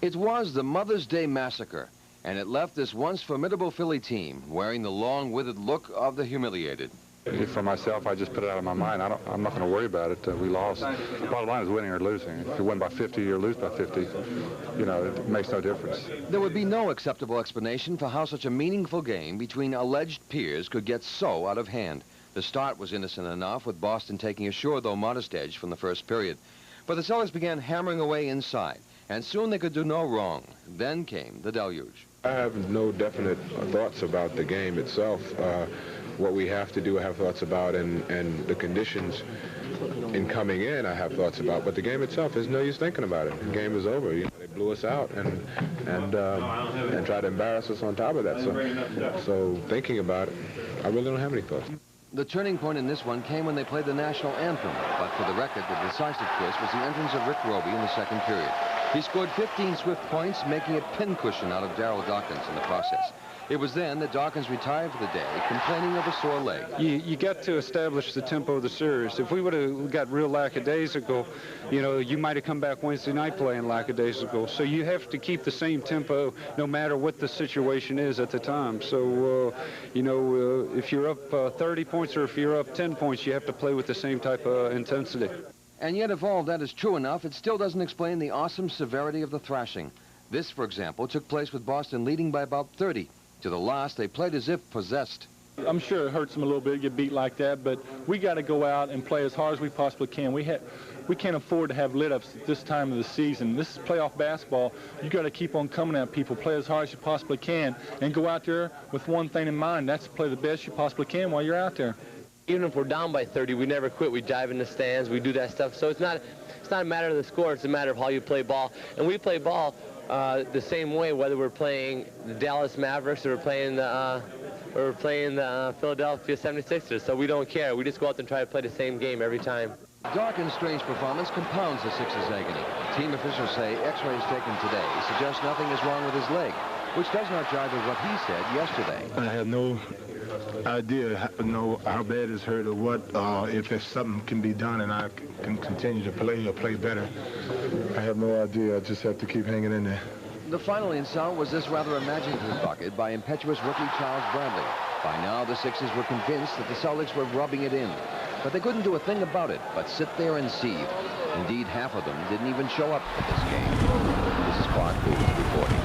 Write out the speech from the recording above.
It was the Mothers Day Massacre, and it left this once formidable Philly team wearing the long, withered look of the humiliated. For myself, I just put it out of my mind. I'm not going to worry about it. We lost. The bottom line is winning or losing. If you win by 50 or lose by 50, it makes no difference. There would be no acceptable explanation for how such a meaningful game between alleged peers could get so out of hand. The start was innocent enough, with Boston taking a sure, though modest, edge from the first period. But the Celtics began hammering away inside, and soon they could do no wrong. Then came the deluge. I have no definite thoughts about the game itself. What we have to do, I have thoughts about, and the conditions in coming in, I have thoughts about. But the game itself, there's no use thinking about it. The game is over. They blew us out and tried to embarrass us on top of that. So thinking about it, I really don't have any thoughts. The turning point in this one came when they played the national anthem. But for the record, the decisive twist was the entrance of Rick Roby in the second period. He scored 15 swift points, making a pincushion out of Daryl Dawkins in the process. It was then that Dawkins retired for the day, complaining of a sore leg. You got to establish the tempo of the series. If we would have got real lackadaisical, you might have come back Wednesday night playing lackadaisical. So you have to keep the same tempo no matter what the situation is at the time. So, if you're up 30 points or if you're up 10 points, you have to play with the same type of intensity. And yet, if all of that is true enough, it still doesn't explain the awesome severity of the thrashing. This, for example, took place with Boston leading by about 30. To the last, they played as if possessed. I'm sure it hurts them a little bit to get beat like that, but we got to go out and play as hard as we possibly can. We can't afford to have lit-ups at this time of the season. This is playoff basketball. You got to keep on coming at people, play as hard as you possibly can, and go out there with one thing in mind. That's to play the best you possibly can while you're out there. Even if we're down by 30, we never quit. We dive in the stands. We do that stuff. So it's not a matter of the score. It's a matter of how you play ball. And we play ball the same way, whether we're playing the Dallas Mavericks or we're playing the Philadelphia 76ers. So we don't care. We just go out there and try to play the same game every time. Dawkins' strange performance compounds the Sixers' agony. Team officials say X-rays taken today suggest nothing is wrong with his leg, which does not jive with what he said yesterday. I have no idea how bad it's hurt or what, if something can be done and I can continue to play or play better. I have no idea. I just have to keep hanging in there. The final insult was this rather imaginative bucket by impetuous rookie Charles Bradley. By now, the Sixers were convinced that the Celtics were rubbing it in. But they couldn't do a thing about it but sit there and seethe. Indeed, half of them didn't even show up at this game. This is Clark Booth reporting.